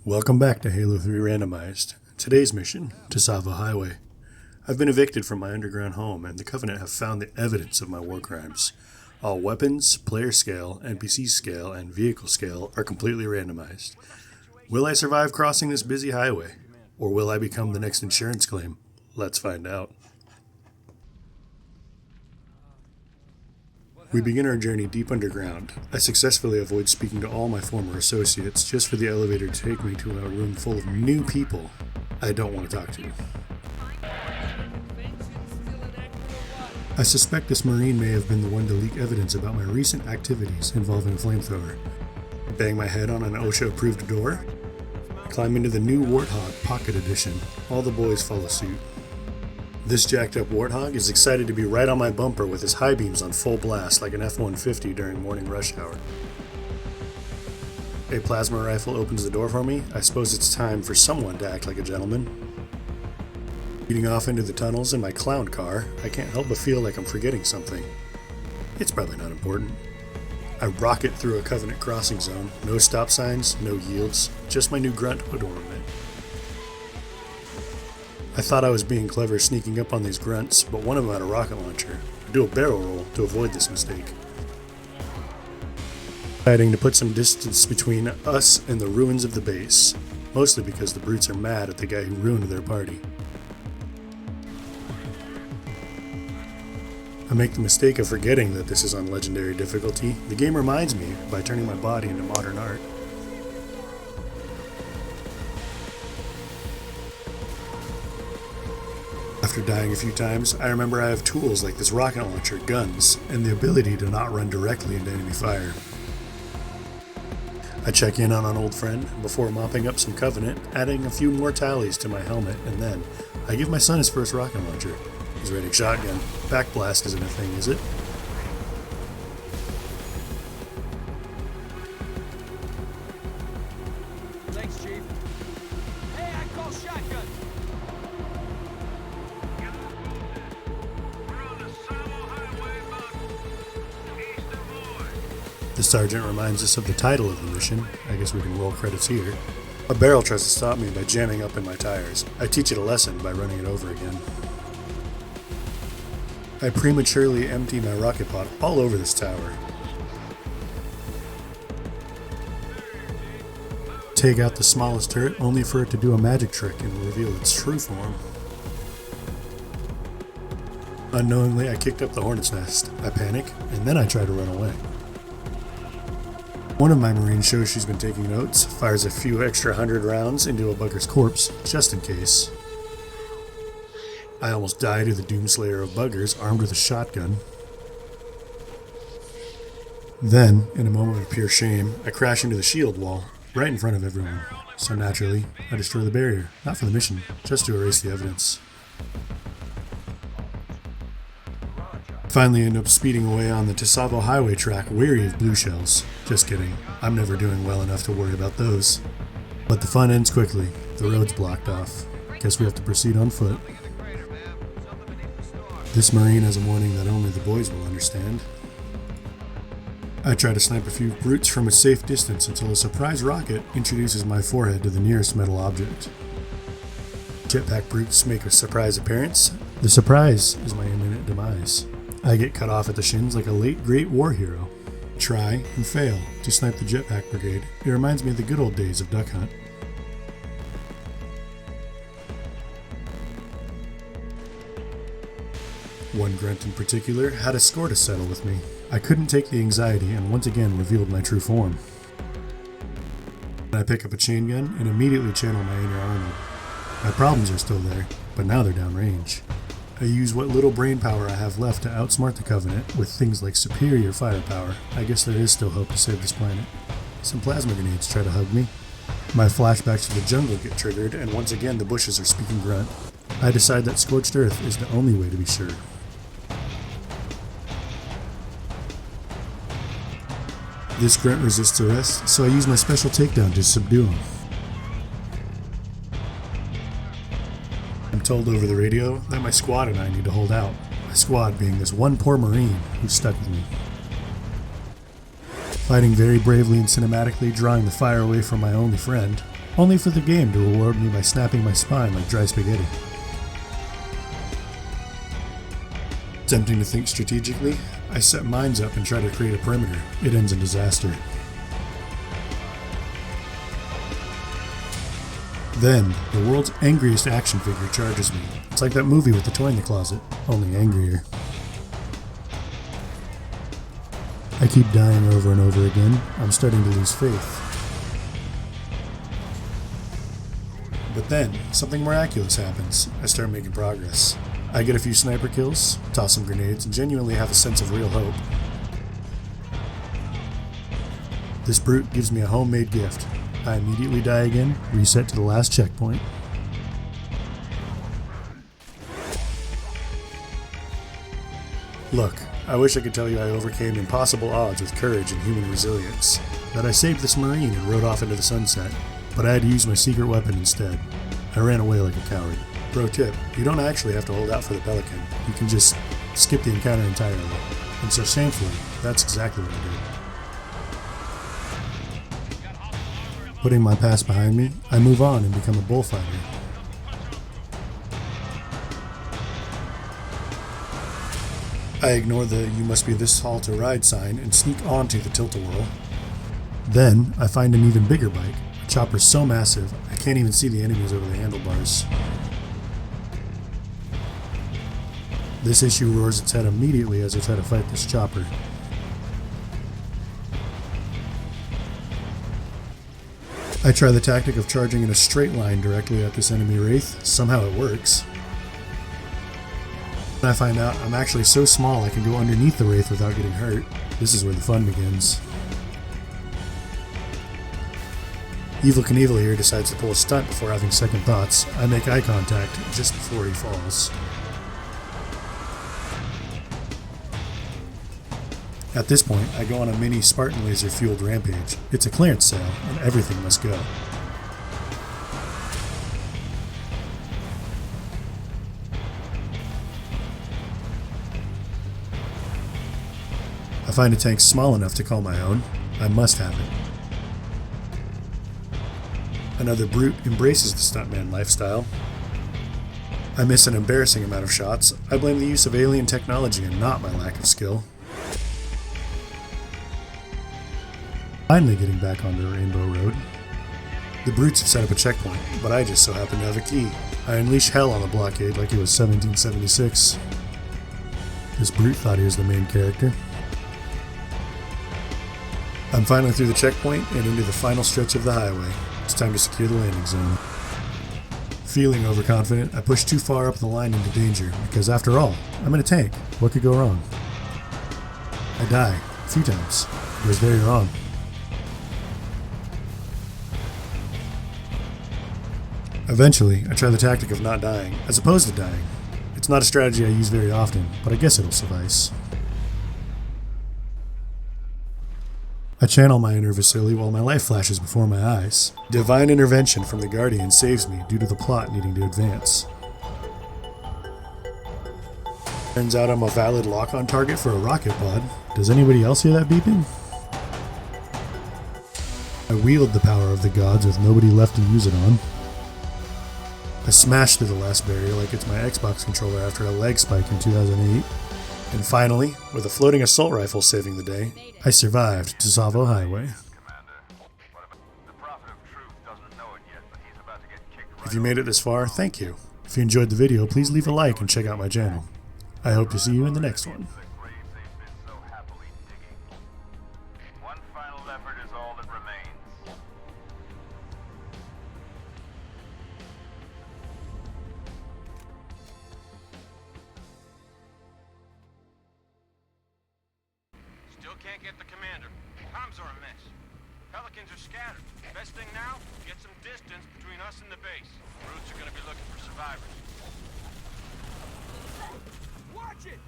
Welcome back to Halo 3 Randomized. Today's mission, to Tsavo Highway. I've been evicted from my underground home, and the Covenant have found the evidence of my war crimes. All weapons, player scale, NPC scale, and vehicle scale are completely randomized. Will I survive crossing this busy highway? Or will I become the next insurance claim? Let's find out. We begin our journey deep underground. I successfully avoid speaking to all my former associates just for the elevator to take me to a room full of new people I don't want to talk to. I suspect this Marine may have been the one to leak evidence about my recent activities involving a flamethrower. Bang my head on an OSHA-approved door. Climb into the new Warthog Pocket Edition. All the boys follow suit. This jacked up Warthog is excited to be right on my bumper with his high beams on full blast like an F-150 during morning rush hour. A plasma rifle opens the door for me. I suppose it's time for someone to act like a gentleman. Speeding off into the tunnels in my clown car, I can't help but feel like I'm forgetting something. It's probably not important. I rocket through a Covenant crossing zone. No stop signs, no yields, just my new grunt hood ornament. I thought I was being clever sneaking up on these grunts, but one of them had a rocket launcher. I do a barrel roll to avoid this mistake. Deciding to put some distance between us and the ruins of the base, mostly because the brutes are mad at the guy who ruined their party. I make the mistake of forgetting that this is on legendary difficulty. The game reminds me by turning my body into modern art. After dying a few times, I remember I have tools like this rocket launcher, guns, and the ability to not run directly into enemy fire. I check in on an old friend before mopping up some Covenant, adding a few more tallies to my helmet, and then I give my son his first rocket launcher. He's rating shotgun. Backblast isn't a thing, is it? Thanks, Chief. Hey, I call shotgun. We're on the Tsavo Highway about east of Moy. The sergeant reminds us of the title of the mission. I guess we can roll credits here. A barrel tries to stop me by jamming up in my tires. I teach it a lesson by running it over again. I prematurely empty my rocket pod all over this tower. Take out the smallest turret only for it to do a magic trick and reveal its true form. Unknowingly, I kicked up the hornet's nest. I panic, and then I try to run away. One of my Marines shows she's been taking notes, fires a few extra 100 rounds into a bugger's corpse, just in case. I almost die to the Doomslayer of buggers armed with a shotgun. Then, in a moment of pure shame, I crash into the shield wall, right in front of everyone. So naturally, I destroy the barrier, not for the mission, just to erase the evidence. Finally end up speeding away on the Tsavo Highway track, weary of blue shells. Just kidding, I'm never doing well enough to worry about those. But the fun ends quickly. The road's blocked off. Guess we have to proceed on foot. This Marine has a warning that only the boys will understand. I try to snipe a few brutes from a safe distance until a surprise rocket introduces my forehead to the nearest metal object. Jetpack brutes make a surprise appearance. The surprise is my imminent demise. I get cut off at the shins like a late great war hero. Try and fail to snipe the jetpack brigade. It reminds me of the good old days of Duck Hunt. One grunt in particular had a score to settle with me. I couldn't take the anxiety and once again revealed my true form. I pick up a chain gun and immediately channel my inner Arnold. My problems are still there, but now they're downrange. I use what little brain power I have left to outsmart the Covenant with things like superior firepower. I guess there is still hope to save this planet. Some plasma grenades try to hug me. My flashbacks to the jungle get triggered, and once again the bushes are speaking grunt. I decide that scorched earth is the only way to be sure. This grunt resists arrest, so I use my special takedown to subdue him. I'm told over the radio that my squad and I need to hold out. My squad being this one poor Marine who stuck with me. Fighting very bravely and cinematically, drawing the fire away from my only friend, only for the game to reward me by snapping my spine like dry spaghetti. Attempting to think strategically, I set mines up and try to create a perimeter. It ends in disaster. Then, the world's angriest action figure charges me. It's like that movie with the toy in the closet, only angrier. I keep dying over and over again. I'm starting to lose faith. But then, something miraculous happens. I start making progress. I get a few sniper kills, toss some grenades, and genuinely have a sense of real hope. This brute gives me a homemade gift. I immediately die again, reset to the last checkpoint. Look, I wish I could tell you I overcame impossible odds with courage and human resilience, that I saved this Marine and rode off into the sunset, but I had to use my secret weapon instead. I ran away like a coward. Pro tip, you don't actually have to hold out for the Pelican. You can just skip the encounter entirely. And so shamefully, that's exactly what I did. Putting my past behind me, I move on and become a bullfighter. I ignore the "you must be this tall to ride" sign and sneak onto the tilt-a-whirl. Then, I find an even bigger bike. A chopper so massive, I can't even see the enemies over the handlebars. This issue roars its head immediately as I try to fight this chopper. I try the tactic of charging in a straight line directly at this enemy wraith. Somehow it works. I find out I'm actually so small I can go underneath the wraith without getting hurt. This is where the fun begins. Evel Knievel here decides to pull a stunt before having second thoughts. I make eye contact just before he falls. At this point, I go on a mini Spartan laser fueled rampage. It's a clearance sale, and everything must go. I find a tank small enough to call my own. I must have it. Another brute embraces the stuntman lifestyle. I miss an embarrassing amount of shots. I blame the use of alien technology and not my lack of skill. Finally getting back onto the Rainbow Road. The brutes have set up a checkpoint, but I just so happen to have a key. I unleash hell on the blockade like it was 1776. This brute thought he was the main character. I'm finally through the checkpoint and into the final stretch of the highway. It's time to secure the landing zone. Feeling overconfident, I push too far up the line into danger, because after all, I'm in a tank. What could go wrong? I die, a few times. It goes very wrong. Eventually, I try the tactic of not dying, as opposed to dying. It's not a strategy I use very often, but I guess it'll suffice. I channel my inner Vasily while my life flashes before my eyes. Divine intervention from the Guardian saves me due to the plot needing to advance. Turns out I'm a valid lock-on target for a rocket pod. Does anybody else hear that beeping? I wield the power of the gods with nobody left to use it on. I smash through the last barrier like it's my Xbox controller after a leg spike in 2008. And finally, with a floating assault rifle saving the day, I survived to Tsavo Highway. If you made it this far, thank you. If you enjoyed the video, please leave a like and check out my channel. I hope to see you in the next one. One final effort is all that remains. Still can't get the commander. Comms are a mess. Pelicans are scattered. Best thing now, get some distance between us and the base. Brutes are gonna be looking for survivors. Watch it!